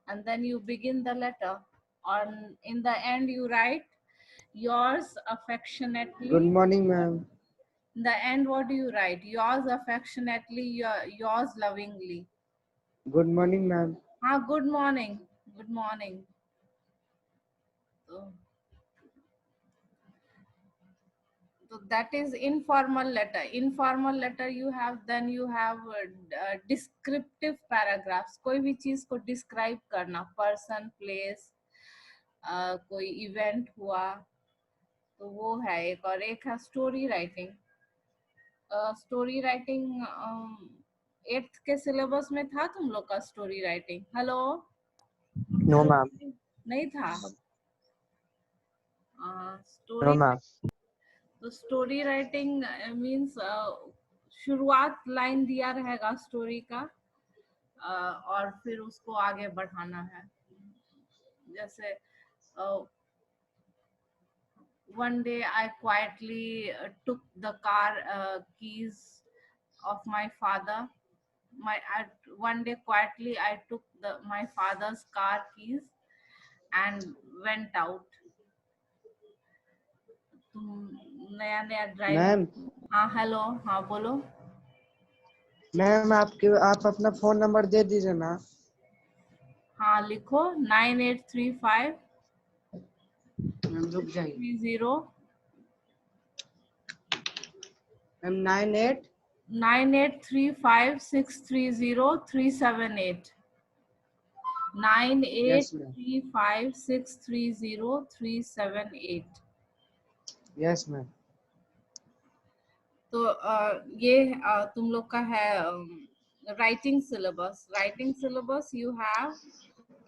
and then you begin the letter. On in the end, you write yours affectionately. Good morning, ma'am. In the end, what do you write? Yours affectionately, yours lovingly. Good morning, ma'am. Good morning. Good morning. So, so that is informal letter. Informal letter you have, then you have descriptive paragraphs. कोई भी चीज को describe करना, person, place, कोई event हुआ, तो वो है एक. और एक है story writing. Story writing 8th के सिलेबस में था तुम लोग का story writing? Hello, No, ma'am. नहीं था. No, story ma'am. तो स्टोरी राइटिंग मींस शुरुआत लाइन दिया रहेगा स्टोरी का, और फिर उसको आगे बढ़ाना है. जैसे one day I quietly took the car keys of my father. One day quietly I took my father's car keys and went out. तुम नया नया ड्राइव. मैम हाँ हेलो, हाँ बोलो. मैम आप अपना फोन नंबर दे दीजिए ना. हाँ लिखो 9835 मैम रुक जाइए. 30 ma'am 98. 9835 630 378. Yes, ma'am. 9835 630 378. Yes, ma'am. तो ये तुम लोग का है writing syllabus. Writing syllabus you have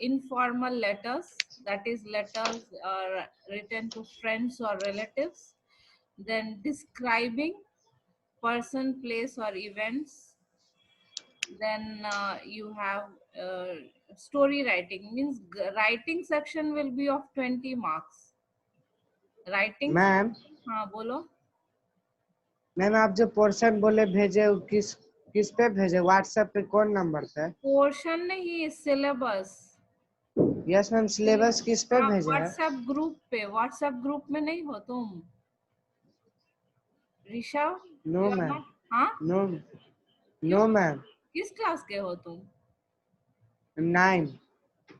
informal letters, that is letters written to friends or relatives, then describing person, place or events, then you have story writing, means writing section will be of 20 marks. Writing. Ma'am हाँ बोलो. Ma'am आप जो portion बोले भेजे वो किस पे भेजे? व्हाट्सएप पे कौन नंबर पे? पोर्शन नहीं, सिलेबस. Yes ma'am. सिलेबस किस पे भेजे है? व्हाट्सएप ग्रुप पे. व्हाट्सएप ग्रुप में नहीं हो तुम ऋषभ? No ma'am. हाँ, नो क्यों? No ma'am. किस क्लास के हो तुम? 9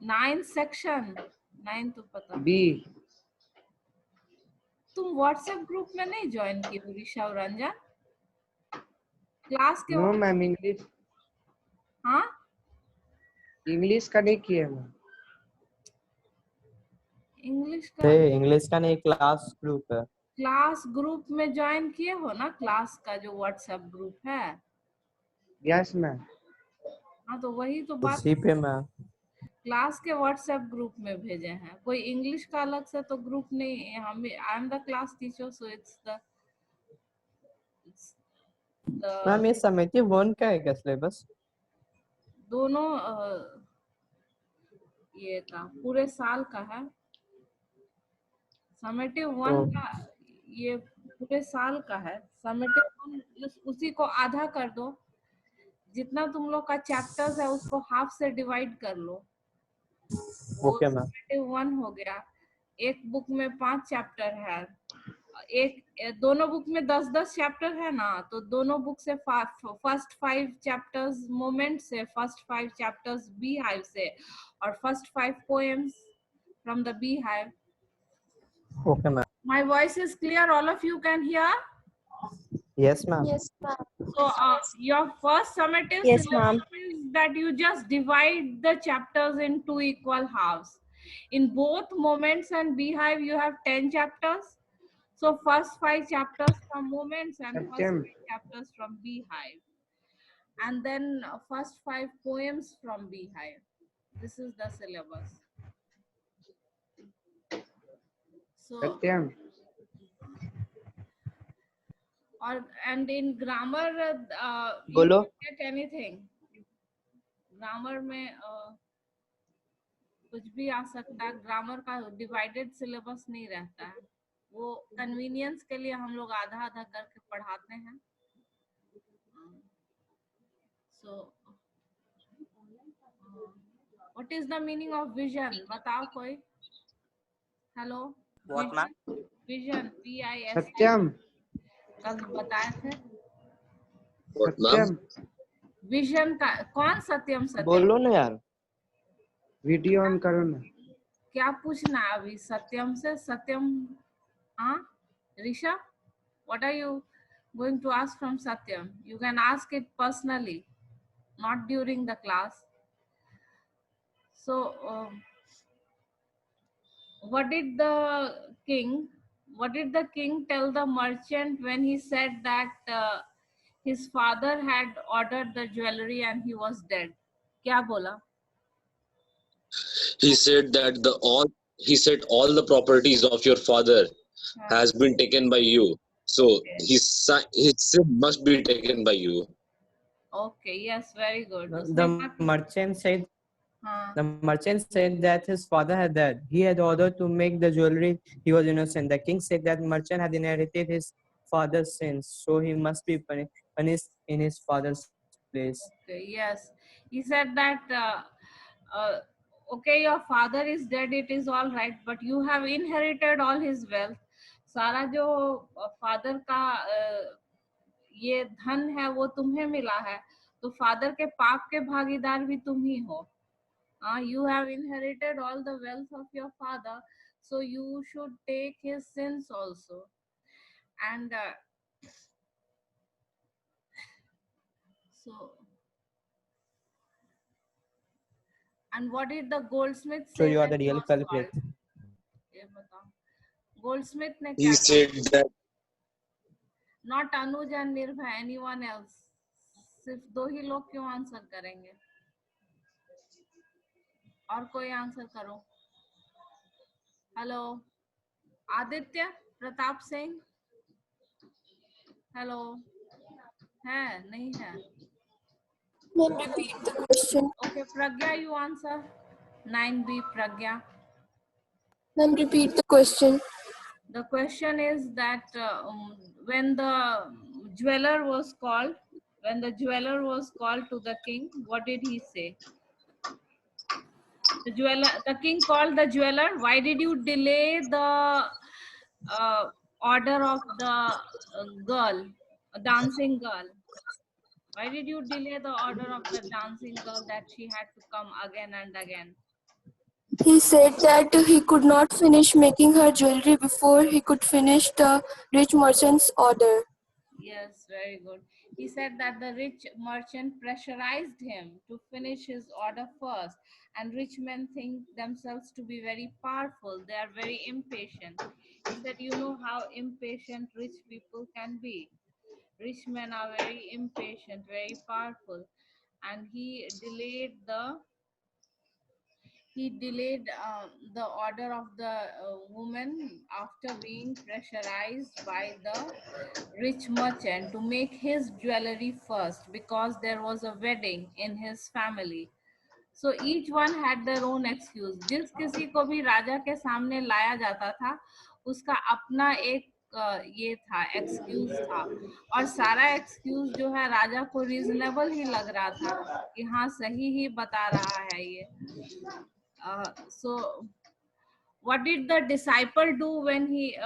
9th सेक्शन. 9 तो पता. बी. तुम व्हाट्सएप ग्रुप में नहीं ज्वाइन की हो ऋषभ रंजन? क्लास के नो हो? मैम. इंग्लिश हाँ, इंग्लिश का नहीं किए मैम. इंग्लिश का इंग्लिश का नहीं, क्लास ग्रुप है. क्लास ग्रुप में ज्वाइन किए हो ना, क्लास का जो व्हाट्सएप ग्रुप है. Yes ma'am. हाँ तो वही तो बात. उसी पे मैं. क्लास के व्हाट्सएप ग्रुप में भेजे हैं. कोई इंग्लिश का अलग से तो ग्रुप नहीं है. हम I am the class teacher, so it's the ma'am ये समेटिव 1 का है क्या सिलेबस? दोनों ये का पूरे साल का है. समेटिव 1 का ये पूरे साल का है. समेटिव 1 उसी को आधा कर दो. जितना तुम लोग का चैप्टर्स है उसको हाफ से डिवाइड कर लो. Okay ma'am. समेटिव 1 हो गया. एक बुक में 5 चैप्टर है. दोनों बुक में 10-10 चैप्टर है ना, तो दोनों बुक से फर्स्ट 5 चैप्टर्स मोमेंट से, फर्स्ट 5 चैप्टर्स बी हाइव से, और first 5 poems from the bee hive. Okay ma'am. My voice is clear, all of you can hear? Yes ma'am. Yes, ma'am. So your first summative Yes, syllabus ma'am. is that you just divide the chapters in 2 equal halves. In both moments and beehive you have 10 chapters. So first 5 chapters from moments and first Satyam. 5 chapters from beehive. And then first 5 poems from beehive. This is the syllabus. So Satyam. and in grammar you बोलो. can get anything. Grammar में कुछ भी आ सकता है. Grammar का divided syllabus नहीं रहता है. वो कन्वीनियंस के लिए हम लोग आधा आधा करके पढ़ाते हैं. सो What is the meaning of vision? बताओ कोई. Hello. What, ma'am? Vision. VIS. सत्यम कल बताए थे. What, ma'am? सत्यम विजन का कौन सत्यम सत्यम बोलो ना यार. वीडियो ऑन करो ना. क्या पूछना है अभी सत्यम से सत्यम. हाँ ऋषा, what are you going to ask from Satyam? You can ask it personally, not during the class. So what did the king tell the merchant when he said that his father had ordered the jewelry and he was dead? क्या बोला? He said that all the properties of your father has been taken by you. So his sin must be taken by you. Okay, yes, very good. The merchant said. हाँ. The merchant said that his father had died. He had ordered to make the jewelry. He was innocent. The king said that merchant had inherited his father's sins, so he must be punished in his father's place. Okay, yes. He said that, okay, your father is dead, it is all right, but you have inherited all his wealth. सारा जो father का ये धन है वो तुम्हें मिला है, तो फादर के पाप के भागीदार भी तुम ही हो. You have inherited all the wealth of your father, so you should take his sins also. And so, and what did the goldsmith say? So you are when the he real was culprit. called? ये बताओ. Goldsmith ने He क्या said कहा? that Not Anuj and Nirbhay, anyone else. सिर्फ दो ही लोग क्यों answer करेंगे? और कोई आंसर करो. हेलो आदित्य प्रताप सिंह. हेलो है नहीं है. Ma'am, repeat the question. Okay, Pragya, you answer. 9B, Pragya. Ma'am, repeat the question. The question is that when the jeweler was called to the king, what did he say? The king called the jeweler. Why did you delay the order of the dancing girl? Why did you delay the order of the dancing girl that she had to come again and again? He said that he could not finish making her jewelry before he could finish the rich merchant's order. Yes, very good. He said that the rich merchant pressurized him to finish his order first, and rich men think themselves to be very powerful. They are very impatient. He said, you know how impatient rich people can be. Rich men are very impatient, very powerful, and he delayed the order of the woman after being pressurized by the rich merchant to make his jewelry first, because there was a wedding in his family. So each one had their own excuse. जिस किसी को भी राजा के सामने लाया जाता था, उसका अपना एक ये था, एक्सक्यूज था, और सारा एक्सक्यूज जो है राजा को रीजनेबल ही लग रहा था कि हाँ सही ही बता रहा है ये. So what did the disciple do when he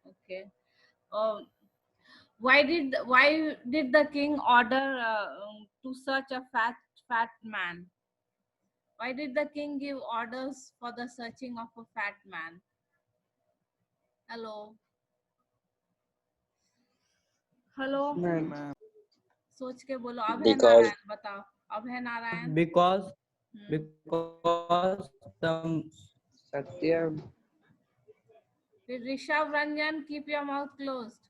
okay why did the king order to search a fat man? Why did the king give orders for the searching of a fat man? Hello सोच के बोलो. अभय Because- Narayan बताओ. अभय Narayan. Because Hmm. the सत्यम फिर Rishabh Ranjan, keep your mouth closed.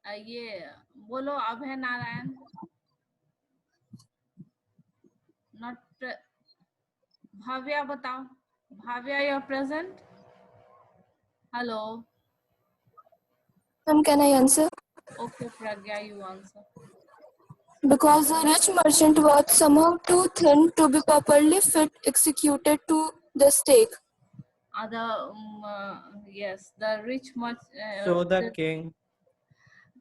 ये बोलो अभय Narayan. Not Bhavya बताओ. Bhavya, you're present. Hello. Ma'am, can I answer? Okay, Pragya, you answer. Because the rich merchant was somehow too thin to be properly fit executed to the stake. Yes, the rich much. so the king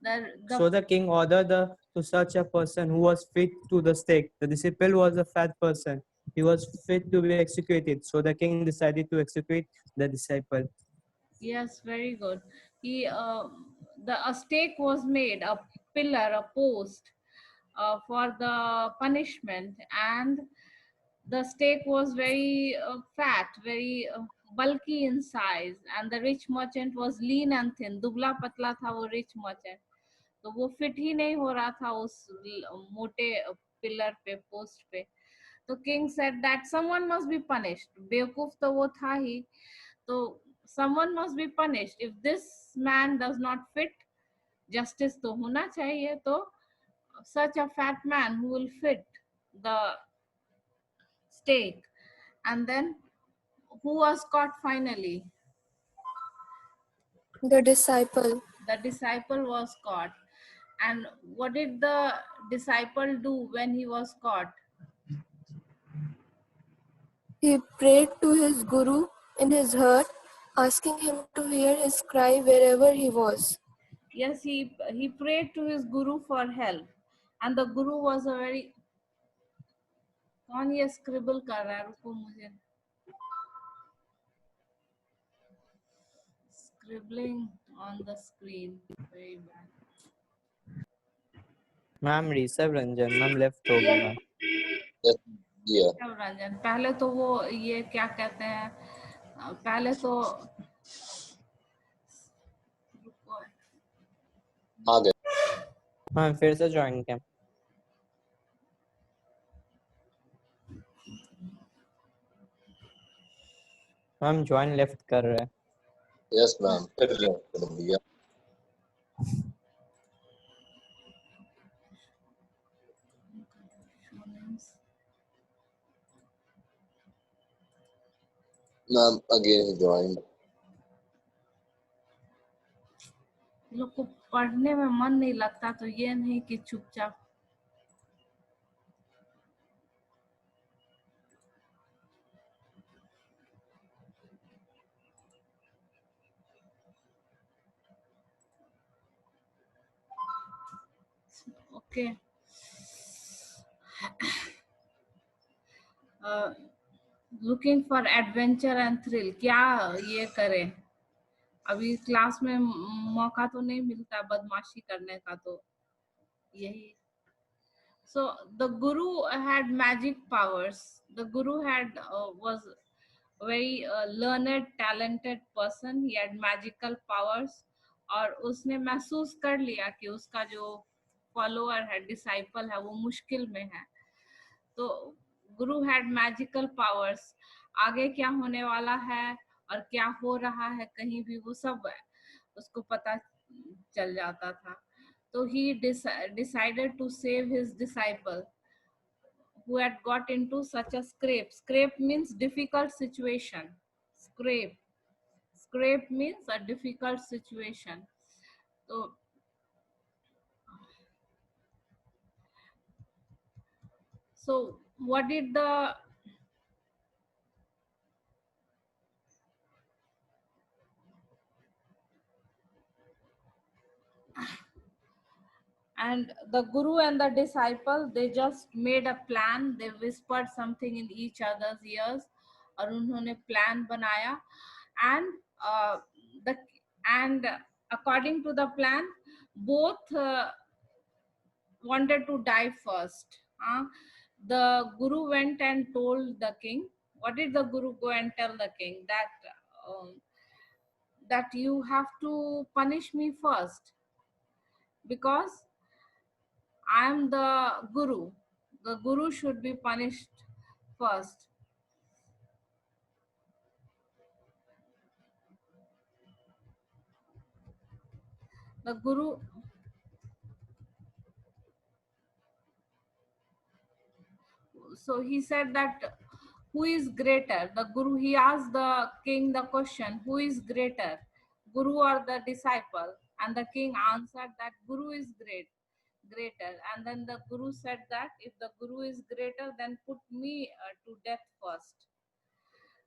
the so the king ordered the to such a person who was fit to the stake. The disciple was a fat person. He was fit to be executed. So the king decided to execute the disciple. Yes, very good. He a stake was made, a pillar, a post for the punishment, and the stake was very fat, very bulky in size, and the rich merchant was lean and thin. दुबला पतला था वो rich merchant, तो वो fit ही नहीं हो रहा था उस मोटे पिलर पे, पोस्ट पे. तो king said that someone must be punished. बेवकूफ तो वो था ही, तो someone must be punished. If this man does not fit, justice तो होना चाहिए. तो such a fat man who will fit the stake. And then who was caught finally? The disciple. The disciple was caught. And what did the disciple do when he was caught? He prayed to his guru in his heart, asking him to hear his cry wherever he was. Yes, he prayed to his guru for help. And the guru was a very... कौन ये scribble कर रहा है? रुको मुझे... Scribbling on the screen. Very bad. Ma'am Rishabh Ranjan ma'am left हो गया. Yeah. Ranjan, पहले तो वो ये क्या कहते हैं, पहले तो आ गए. मैम फिर से ज्वाइन किया. मैम ज्वाइन लेफ्ट कर रहे हैं. Yes, ma'am. फिर join कर दिया. Ma'am, again he joined. लोग को पढ़ने में मन नहीं लगता, तो ये नहीं कि चुपचाप. Okay. Looking for adventure and thrill. क्या ये करें? अभी क्लास में मौका तो नहीं मिलता बदमाशी करने का, तो यही. So the guru had magic powers. The guru had was a very learned, talented person. He had magical powers. और उसने महसूस कर लिया कि उसका जो follower है, disciple है, वो मुश्किल में है. तो गुरु had magical powers. आगे क्या होने वाला है और क्या हो रहा है कहीं भी, वो सब उसको पता चल जाता था. So he decided to save his disciple who had got into such a scrape. Scrape means difficult situation. Scrape. Scrape means a difficult situation. So what did the and the guru and the disciple, they just made a plan. They whispered something in each other's ears और उन्होंने plan बनाया. And according to the plan, both wanted to die first. The guru went and told the king. What did the guru go and tell the king? That you have to punish me first, because I am the guru. The guru should be punished first. The guru. So he said that who is greater? The guru, he asked the king the question, who is greater, guru or the disciple? And the king answered that guru is greater. And then the guru said that if the guru is greater, then put me to death first.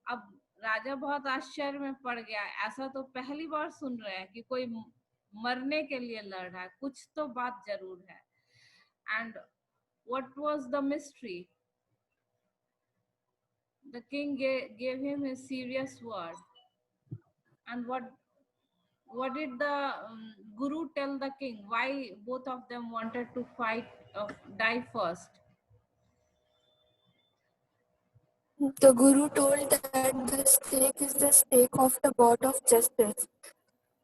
अब राजा बहुत आश्चर्य में पड़ गया. ऐसा तो पहली बार सुन रहे हैं कि कोई मरने के लिए लड़ रहा है. कुछ तो बात जरूर है. And what was the mystery? The king gave him a serious word. And what did the guru tell the king? Why both of them wanted to fight, die first? The Guru told that the stake is the stake of the god of justice.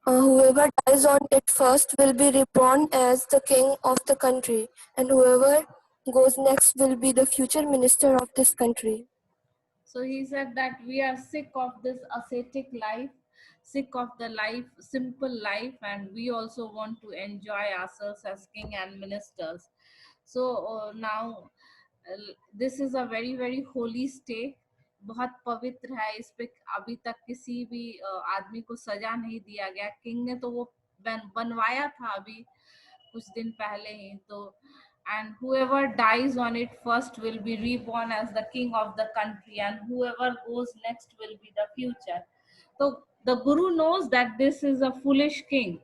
Whoever dies on it first will be reborn as the king of the country, and whoever goes next will be the future minister of this country. So he said that we are sick of this ascetic life, sick of the life, simple life, and we also want to enjoy ourselves as king and ministers. So now this is a very very holy stake, बहुत पवित्र है. इस पे अभी तक किसी भी आदमी को सजा नहीं दिया गया. किंग ने तो वो बनवाया था अभी कुछ दिन पहले ही. तो and whoever dies on it first will be reborn as the king of the country, and whoever goes next will be the future. So the guru knows that this is a foolish king.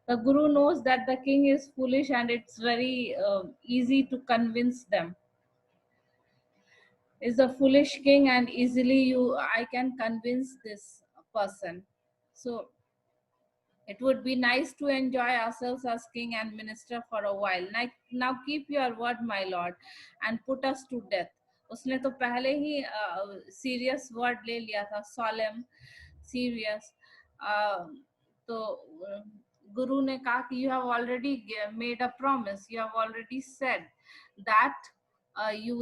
The guru knows that the king is foolish, and it's very easy to convince them. Is a foolish king, and easily I can convince this person. So it would be nice to enjoy ourselves as king and minister for a while. Now keep your word, my lord, and put us to death. उसने तो पहले ही serious word ले लिया था, solemn, serious. तो गुरु ने कहा कि you have already made a promise, you have already said that you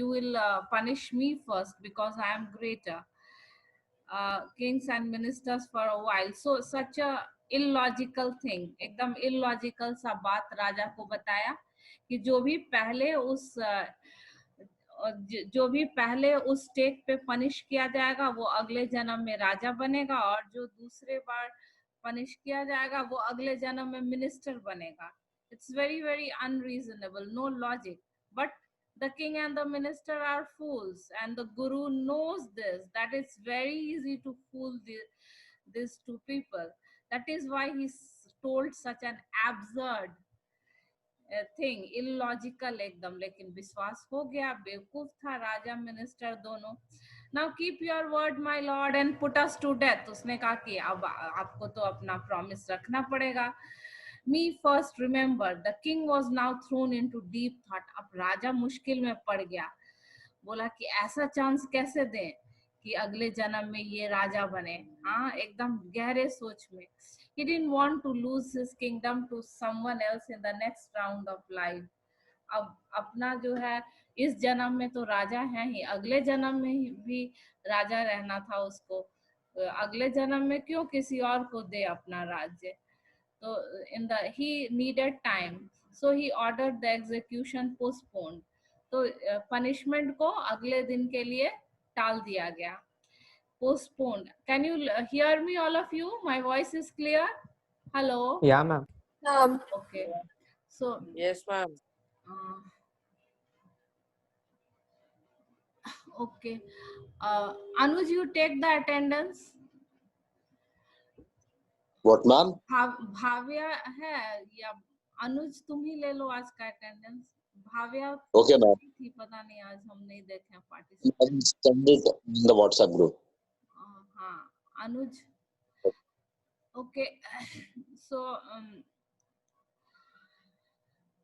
will punish me first because I am greater. Kings and ministers for a while. So such a illogical thing, एकदम illogical सा बात राजा को बताया कि जो भी पहले उस स्टेक पे पनिश किया जाएगा वो अगले जन्म में राजा बनेगा, और जो दूसरे बार पनिश किया जाएगा वो अगले जन्म में मिनिस्टर बनेगा. It's very very unreasonable, no logic. But the king and the minister are fools, and the guru knows this, that it's very easy to fool these two people. That is why he told such an absurd thing, illogical एकदम. लेकिन विश्वास हो गया. बेवकूफ था राजा minister दोनों. Now keep your word, my lord, and put us to death. उसने कहा कि अब आपको तो अपना प्रॉमिस रखना पड़ेगा. Me first remember. The king was now thrown into deep thought. अब राजा मुश्किल में पड़ गया. बोला कि ऐसा चांस कैसे दें कि अगले जन्म में ये राजा बने. हाँ, एकदम गहरे सोच में. He didn't want to lose his kingdom to someone else in the next round of life. अब अपना जो है इस जन्म में तो राजा है ही, अगले जन्म में भी राजा रहना था उसको. अगले जन्म में क्यों किसी और को दे अपना राज्य. तो he needed time, so he ordered the execution postponed. तो पनिशमेंट को अगले दिन के लिए टाल दिया गया. Postponed. Can you hear me, all of you? My voice is clear? Hello? Yeah, ma'am. Okay. So, Yes, ma'am. Okay. Anuj, you take the attendance. What, ma'am? Bhavya है या अनुज तुम ही ले लो आज का अटेंडेंस. Bhavya Okay, ma'am. थी, पता नहीं आज हम नहीं देखे I'll participant. send it in the WhatsApp group. हाँ, अनुज. Okay.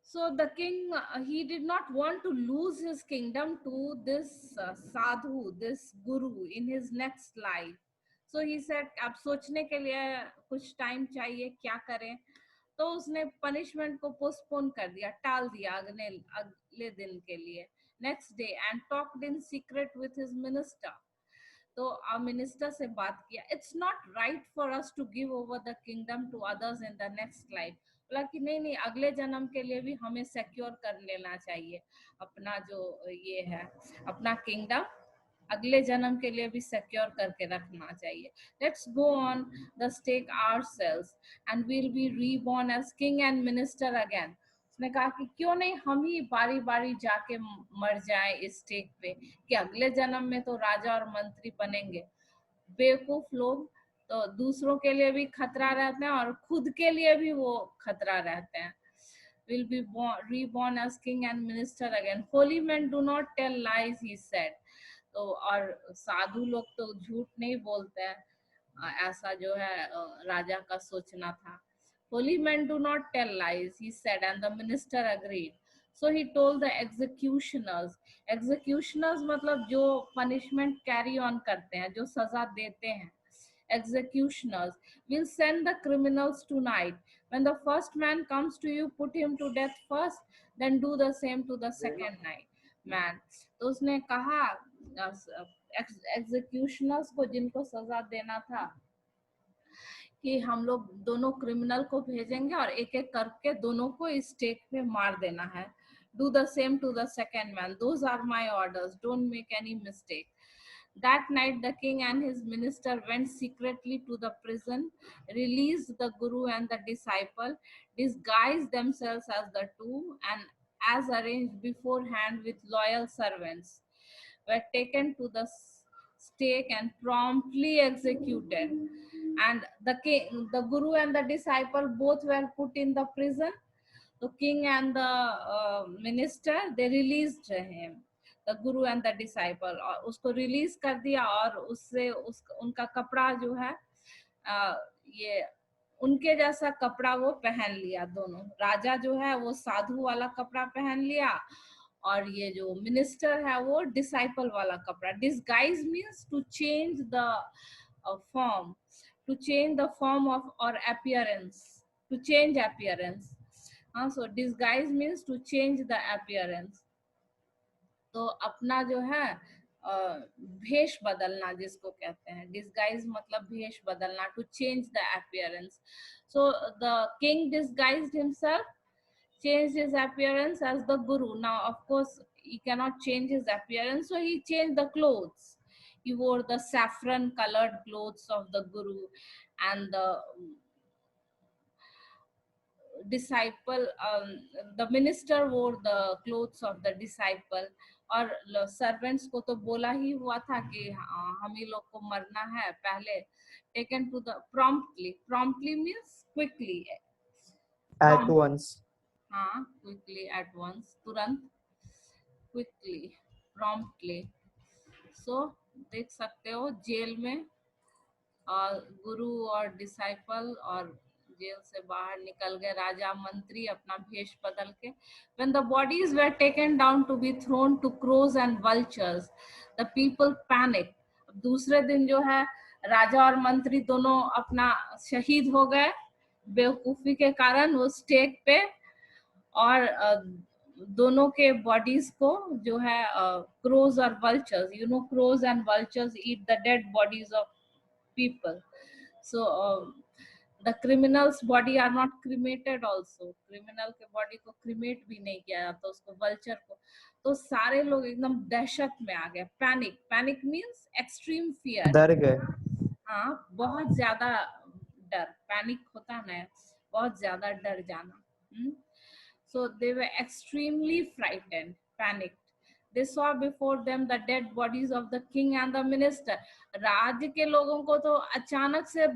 So the king, he did not want to lose his kingdom to this sadhu, this guru in his next life. So he said, अब सोचने के लिए कुछ time चाहिए, क्या करें. तो उसने पनिशमेंट को पोस्टपोन कर दिया, टाल दिया अगले दिन के लिए, next day, and talked in secret with his minister. तो मिनिस्टर से बात किया. It's not right for us to give over the kingdom to others in the next life. बोला कि नहीं, अगले जन्म के लिए भी हमें सिक्योर कर लेना चाहिए अपना जो ये है, अपना किंगडम अगले जन्म के लिए भी सिक्योर करके रखना चाहिए. Let's go on the stake ourselves and we'll be reborn as king and minister again. उसने कहा कि क्यों नहीं हम ही बारी बारी जाके मर जाए इस स्टेक पे, कि अगले जन्म में तो राजा और मंत्री बनेंगे. बेवकूफ लोग. तो दूसरों के लिए भी खतरा रहते हैं और खुद के लिए भी वो खतरा रहते हैं. will be reborn as king and minister again. Holy men do not tell lies, he said. तो और साधु लोग तो झूठ नहीं बोलते हैं, ऐसा जो है राजा का सोचना था. Holy men do not tell lies, he said, and the minister agreed. So he told the executioners. Executioners मतलब जो punishment carry on करते हैं, जो सजा देते हैं. Executioners will send the criminals tonight. When the first man comes to you, put him to death first, then do the same to the second man. तो उसने कहा executioners को, जिनको सजा देना था, कि हम लोग दोनों क्रिमिनल को भेजेंगे और एक एक करके दोनों को स्टेक पे मार देना है. Do the same to the second man. Those are my orders. Don't make any mistake. That night the king and his minister went secretly to the prison, released the guru and the disciple, disguised themselves as the two, and as arranged beforehand with loyal servants, were taken to the stake and promptly executed. And the king, the guru and the disciple both were put in the prison. The king and the minister, they released him, the guru and the disciple, और उसको release कर दिया और उससे उनका कपड़ा जो है ये उनके जैसा कपड़ा वो पहन लिया. दोनों, राजा जो है वो साधु वाला कपड़ा पहन लिया और ये जो मिनिस्टर है वो डिसाइपल वाला कपड़ा. Disguise means to change the form, to change the form of or appearance, to change appearance. So disguise means to change the appearance. तो अपना जो है भेष बदलना जिसको कहते हैं. disguise मतलब भेष बदलना, to change the appearance. So the king disguised himself, changed his appearance as the guru. Now of course he cannot change his appearance, so he changed the clothes. He wore the saffron colored clothes of the guru, and the disciple, the minister wore the clothes of the disciple. और servants को तो बोला ही हुआ था कि हम ही लोग को मरना है पहले. Taken to the promptly. Promptly means quickly. At once. हाँ, quickly, at once, तुरंत, quickly, promptly. So देख सकते हो जेल में गुरु और डिसाइपल और जेल से बाहर निकल गए राजा मंत्री अपना भेष बदल के. When the bodies were taken down to be thrown to crows and vultures, the people panicked. दूसरे दिन जो है राजा और मंत्री दोनों अपना शहीद हो गए बेवकूफी के कारण वो स्टेक पे, और दोनों के बॉडीज को जो है crows और vultures, you know, crows and vultures eat the dead bodies of people. So the criminal's body are not cremated also. criminal के body को cremate भी नहीं किया जाता, उसको vulture को. तो सारे लोग एकदम दहशत में आ गए. panic. Panic means extreme fear. डर गए. हाँ, बहुत ज्यादा डर. panic होता ना, बहुत ज्यादा डर जाना. So they were extremely frightened, panicked. They saw before them the dead bodies of the king and the minister. राज्य के लोगों को तो अचानक से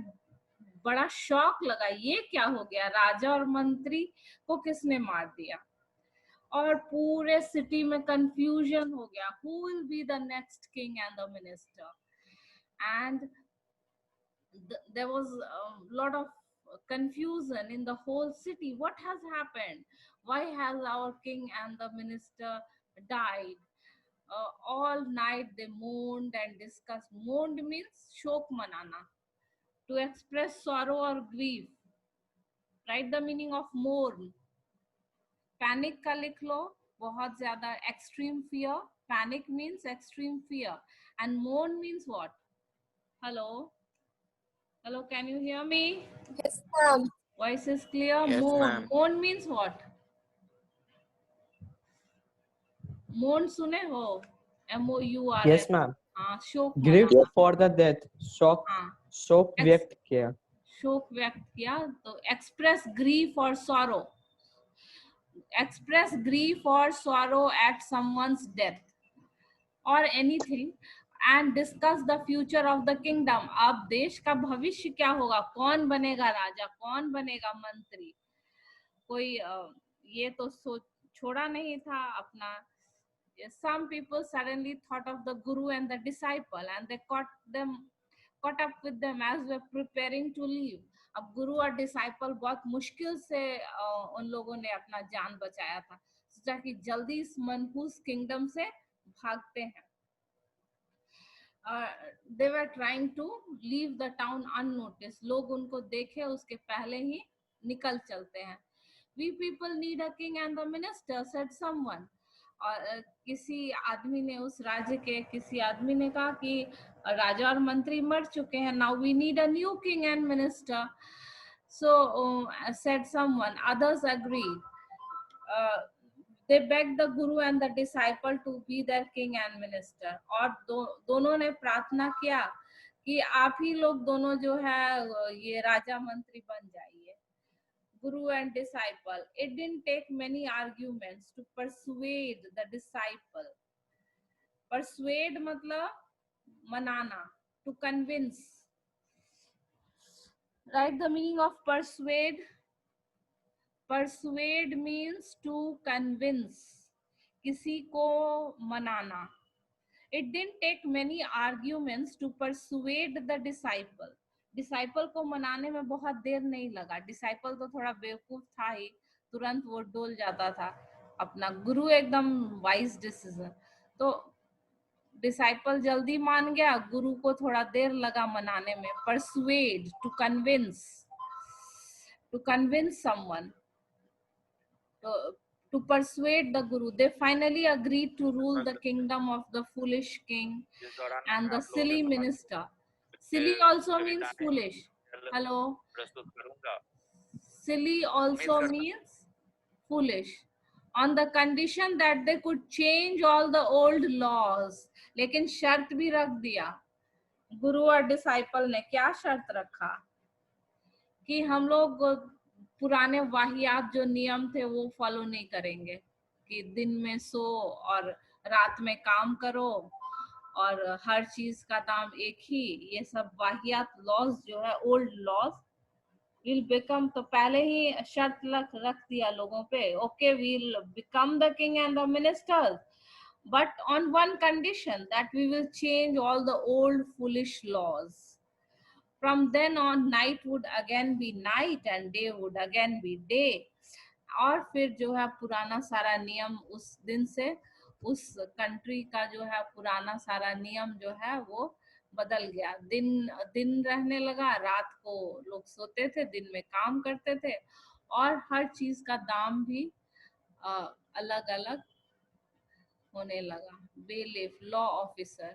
बड़ा शॉक लगा, ये क्या हो गया, राजा और मंत्री को किसने मार दिया. और पूरे सिटी में कंफ्यूजन हो गया. Who will be the next king and the minister? And there was a lot of confusion in the whole city. What has happened? Why has our king and the minister died? All night they mourned and discussed. Mourned means shok manana, to express sorrow or grief. Write the meaning of mourn. Panic का लिख लो, बहुत ज्यादा extreme fear. Panic means extreme fear. And mourn means what? Hello? Hello, can you hear me? Yes, ma'am. Voice is clear? Yes, Mourn. ma'am. Mourn means what? Mourn सुने हो? M-O-U-R. Yes, ma'am. हाँ, शोक Grief मनाना. for the death. शोक हाँ, शोक व्यक्त किया. शोक व्यक्त किया. तो express grief or sorrow. Express grief or sorrow at someone's death or anything, and discuss the future of the kingdom. अब देश का भविष्य क्या होगा, कौन बनेगा राजा, कौन बनेगा मंत्री. कोई ये तो सोच छोड़ा नहीं था अपना. Some people suddenly thought of the guru and the disciple and they caught up with them as they were preparing to leave. अब गुरु और डिसाइपल बहुत मुश्किल से उन लोगों ने अपना जान बचाया था. सोचा कि जल्दी इस मनहूस किंगडम से भागते हैं. They were trying to leave the town unnoticed. लोग उनको देखे उसके पहले ही निकल चलते हैं. We people need a king and the minister, said someone. और किसी आदमी ने, उस राज्य के किसी आदमी ने कहा कि राजा और मंत्री मर चुके हैं. Now we need a new king and minister. So said someone. Others agreed. They begged the guru and the disciple to be their king and minister. और दोनों ने प्रार्थना किया कि आप ही लोग दोनों जो है ये राजा मंत्री बन जाइए. Guru and disciple. It didn't take many arguments to persuade the disciple. Persuade मतलब मनाना, to convince. Right, the meaning of persuade. Persuade means to convince. किसी को मनाना. It didn't take many arguments to persuade the disciple. Disciple को मनाने में बहुत देर नहीं लगा. डिसाइपल तो थोड़ा बेवकूफ था ही, तुरंत वो डोल जाता था. अपना गुरु एकदम वाइज डिसीजन. तो डिसाइपल जल्दी मान गया, गुरु को थोड़ा देर लगा मनाने में. Persuade, to convince someone, to persuade the guru. They finally agreed to rule the kingdom of the foolish king and the silly minister. Silly also means foolish. Hello. Silly also means foolish. On the condition that they could change all the old laws. लेकिन शर्त भी रख दिया. गुरु और disciple ने क्या शर्त रखा कि हम लोग पुराने वाहियात जो नियम थे वो फॉलो नहीं करेंगे, कि दिन में सो और रात में काम करो और हर चीज का दाम एक ही. ये सब वाहियात लॉज जो है, ओल्ड लॉज विल बिकम. तो पहले ही शर्त रख दिया लोगों पे. Okay, we'll become the king and the ministers, but on one condition, that we will change all the old foolish laws. From then on, night would again be night and day would again be day. और फिर जो है पुराना सारा नियम उस दिन से, उस कंट्री का जो है पुराना सारा नियम जो है वो बदल गया. दिन रहने लगा, रात को लोग सोते थे, दिन में काम करते थे, और हर चीज का दाम भी अलग अलग होने लगा. Bailiff, law officer,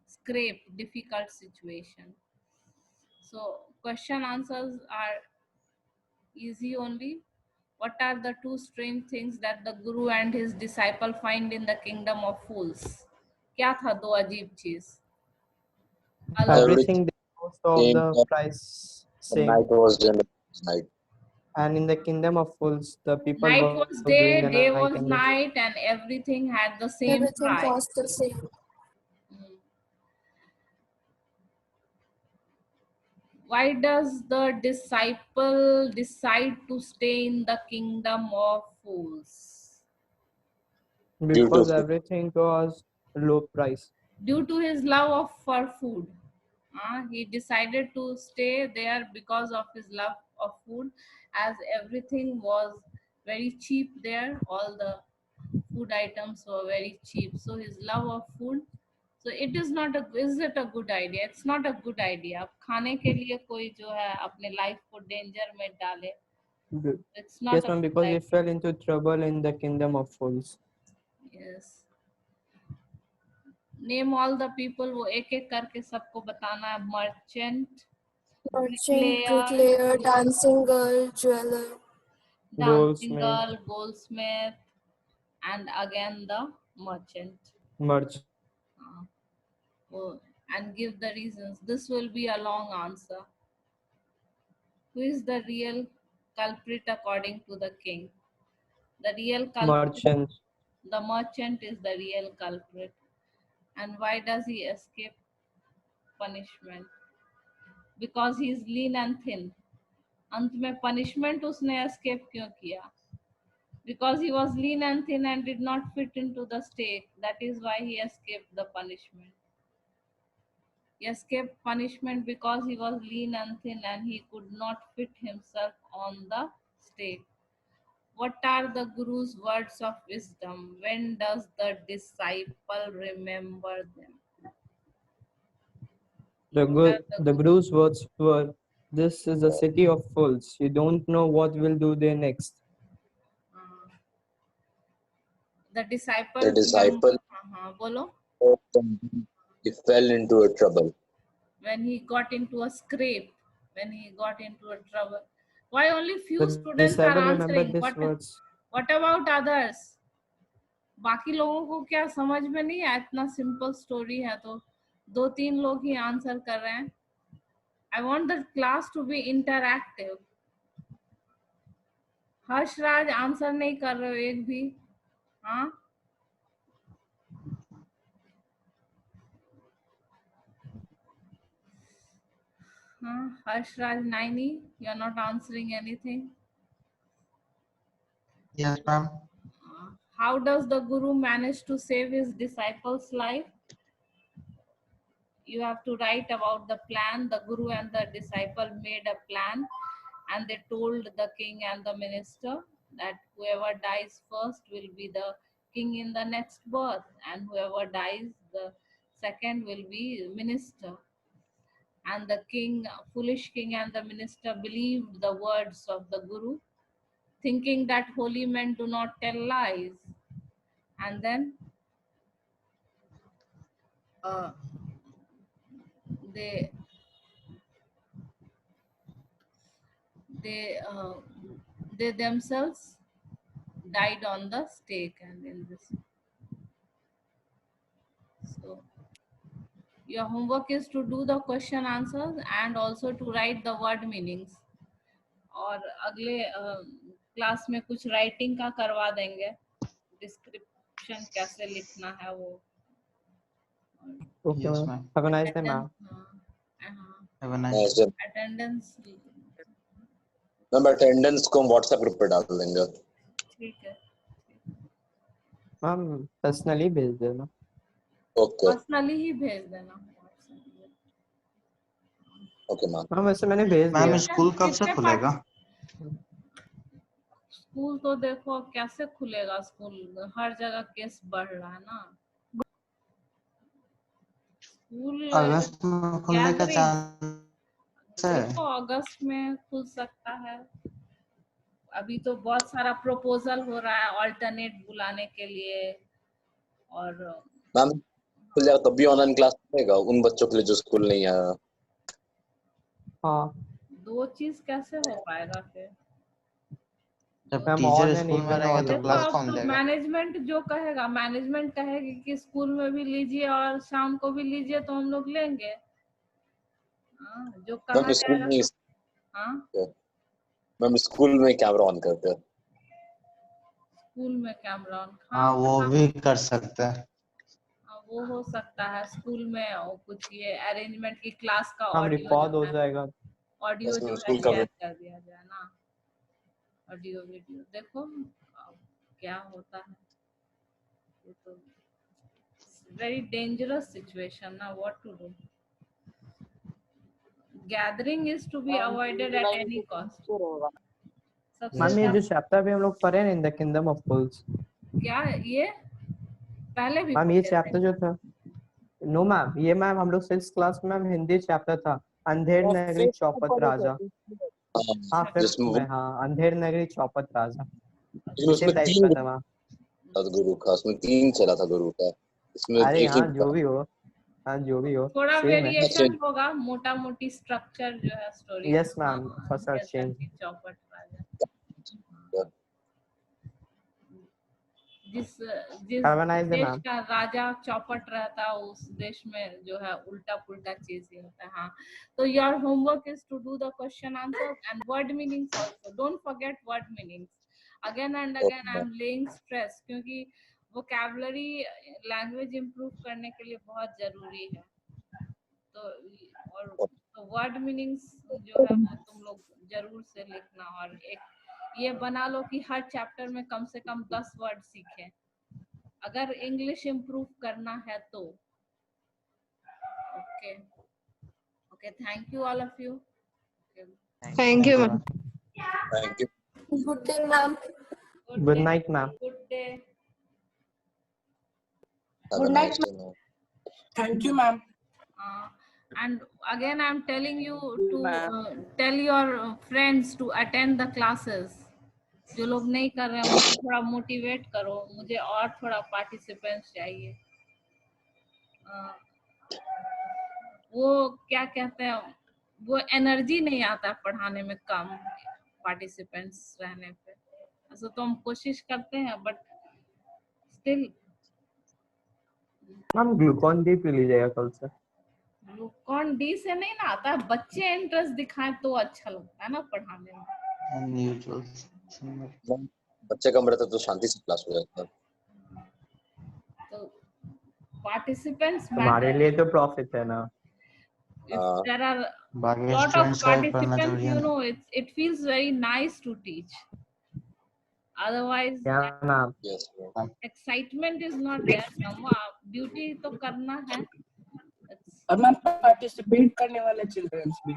scrap, difficult situation. So question answers are easy only. What are the two strange things that the guru and his disciple find in the kingdom of fools? क्या था दो अजीब चीज? Everything they most of Same the of price the same. night was day, night. And in the kingdom of fools, the people Night were was doing day, the day night was and day. night, and everything had the same Everything price. costs the same. Why does the disciple decide to stay in the kingdom of fools? Due Because to everything was low price. Due to his love for food. He decided to stay there because of his love of food, as everything was very cheap there. All the food items were very cheap. So his love of food. So it is not a, is it a good idea? It's not a good idea. अब खाने के लिए कोई जो है अपने life को danger में डाले. Good. It's not Yes, a ma'am, good because he idea. fell into trouble in the kingdom of fools. Yes. Name all the people. वो एक एक करके सबको बताना है. Merchant, Merchant, bricklayer, bricklayer, dancing girl, jeweler. dancing Goldsmith, girl, goldsmith, and again the merchant. merchant. Oh, and give the reasons. This will be a long answer. Who is the real culprit according to the king? The real culprit, Merchant. the merchant is the real culprit. And why does he escape punishment? Because he is lean and thin. अंत में punishment उसने escape क्यों किया? Because he was lean and thin and did not fit into the stake. That is why he escaped the punishment. He escaped punishment because he was lean and thin and he could not fit himself on the stake. What are the Guru's words of wisdom? When does the disciple remember them? The, What are the the Guru's words were, "This is a city of fools. You don't know what will do there next." uh, the disciple The disciple, bolo, he fell into a trouble. when he got into a scrape, when he got into a trouble. Why only few The students are disciple remembered answering? these words. What about others? बाकी लोगों को क्या समझ में नहीं है? इतना simple story है तो 2-3 लोग ही आंसर कर रहे हैं. I want the class to be interactive. Harshraj answer नहीं कर रहे हो एक भी. हाँ, Harshraj Naini, you are not answering anything. Yes, ma'am. How does the Guru manage to save his disciples' life? You have to write about the plan. The Guru and the disciple made a plan and they told the king and the minister that whoever dies first will be the king in the next birth, and whoever dies the second will be minister. And the king, foolish king and the minister believed the words of the Guru, thinking that holy men do not tell lies. And then they they uh, they themselves died on the stake. And in this, so your homework is to do the question answers and also to write the word meanings. और अगले class में कुछ writing का करवा देंगे, description कैसे लिखना है वो. Okay, Yes, ma'am. ma'am. Have a nice day, ma'am. Have a nice day. Attendance ma'am attendance को हम व्हाट्सएप ग्रुप पे डाल देंगे. ठीक है. Ma'am, personally भेज देना. ओके पर्सनली ही भेज देना. Okay ma'am. Ma'am, वैसे मैंने भेज मैम दिया. स्कूल कब से खुलेगा? स्कूल तो देखो कैसे खुलेगा. स्कूल हर जगह केस बढ़ रहा है ना. स्कूल अगस्त में खुलने का चांस है? देखो अगस्त में खुल सकता है. अभी तो बहुत सारा प्रपोजल हो रहा है ऑल्टरनेट बुलाने के लिए. और मैम खुल जाएगा तब भी ऑनलाइन क्लास रहेगा उन बच्चों के लिए जो स्कूल नहीं आया. हाँ. दो चीज कैसे हो पाएगा फिर? जब मैम टीचर ऑन है स्कूल नहीं में रहेंगे तो देखो क्लास अब कौन तो लेगा? मैनेजमेंट जो कहेगा, मैनेजमेंट कहेगी कि स्कूल में भी लीजिए और शाम को भी लीजिए तो हम लोग लेंगे. जो कहा मैम स्कूल जाएगा. में हाँ, मैम स्कूल में कैमरा ऑन करते हैं. स्कूल में कैमरा ऑन. हाँ वो भी कर सकते हैं. वो हो सकता है. स्कूल में और कुछ ये अरेंजमेंट की क्लास का हम ऑडियो रिकॉर्ड हो जाएगा. ऑडियो जो है स्कूल का शेयर कर दिया जाए ना. ऑडियो वीडियो देखो अब क्या होता है. ये तो वेरी डेंजरस सिचुएशन ना. What to do. Gathering is to be avoided at any cost. सबसे मैम ये जो ज्यादा चैप्टर भी हम लोग पढ़े in the kingdom of fools. क्या ये पहले भी मैम ये पढ़े थे? चैप्टर जो था, नो मैम, ये मैम हम लोग 6th क्लास में मैम हिंदी चैप्टर था, अंधेर नगरी चौपत राजा. हाँ फिफ्थ जिसमें में. हाँ, अंधेर नगरी चौपत राजा. इसी उसमें टाइप 3 का था मैम. गुरु का, उसमें 3 चला था गुरु का. इसमें अरे एक ही हाँ जो भी हो. हाँ जो भी हो. थोड़ा सेम है. वेरिएशन होगा. मोटा मोटी स्ट्रक्चर जो है story. Yes ma'am, first are change. चौपट राजा. जिस जिस Have a nice day, देश ma'am. का राजा चौपट रहता है उस देश में जो है उल्टा पुल्टा चीज ही होता है. हाँ, तो your homework is to do the question answer and word meanings also. Don't forget word meanings. Again and again I am laying stress क्योंकि वोकैबुलरी लैंग्वेज इंप्रूव करने के लिए बहुत जरूरी है. तो वर्ड मीनिंग्स जो है वो तुम लोग जरूर से लिखना. और एक ये बना लो कि हर चैप्टर में कम से कम 10 वर्ड सीखें, अगर इंग्लिश इम्प्रूव करना है तो। Okay okay, thank you all of you. Thank you, ma'am. Thank you. Good day, ma'am. Good night, ma'am. Good day. Have a nice day now. Thank you, ma'am. And again I'm telling you to tell your friends to attend the classes. जो लोग नहीं कर रहे हैं उनको थोड़ा motivate करो, मुझे और थोड़ा पार्टिसिपेंट्स चाहिए। वो क्या कहते हैं, वो एनर्जी नहीं आता पढ़ाने में कम पार्टिसिपेंट्स रहने पे। ऐसा तो हम कोशिश करते हैं but still. Ma'am Glucon D P लीजिएगा कल से। ग्लूकॉन डी से नहीं ना आता है, बच्चे इंटरेस्ट दिखाएं तो अच्छा लगता है ना पढ़ाने में। Unusual. बच्चे कम रहते तो शांति से क्लास हो जाता है। तो पार्टिसिपेंट्स हमारे लिए तो प्रॉफिट है ना। if there are बाकी lot of स्टूडेंट्स का भी पढ़ना participants, जरूरी है you ना। know, it feels very nice to teach, otherwise क्या ma'am? Yes, ma'am. excitement is not there। Duty तो करना है। और मैम पार्टिसिपेट करने वाले चिल्ड्रंस भी।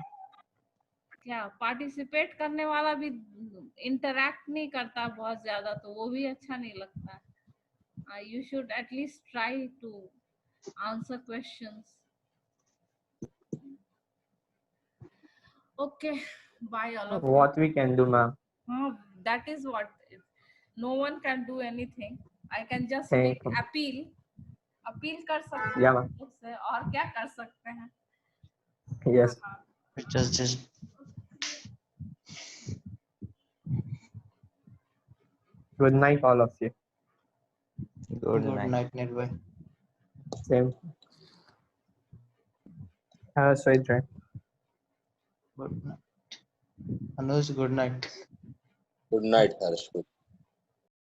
क्या पार्टिसिपेट करने वाला भी इंटरैक्ट नहीं करता बहुत ज्यादा, तो वो भी अच्छा नहीं लगता। You should at least try to answer questions. Okay, bye all of you. What we can do, ma'am? That is what. No one can do anything. I can just Thank make you. appeal. Appeal कर सकते Yeah, हैं ma'am. उससे, और क्या कर सकते हैं। Yes. just Good night, all of you. good night Nirvay. Same. Have a sweet dream. Good night. Anuj, good night. Good night, Harsh.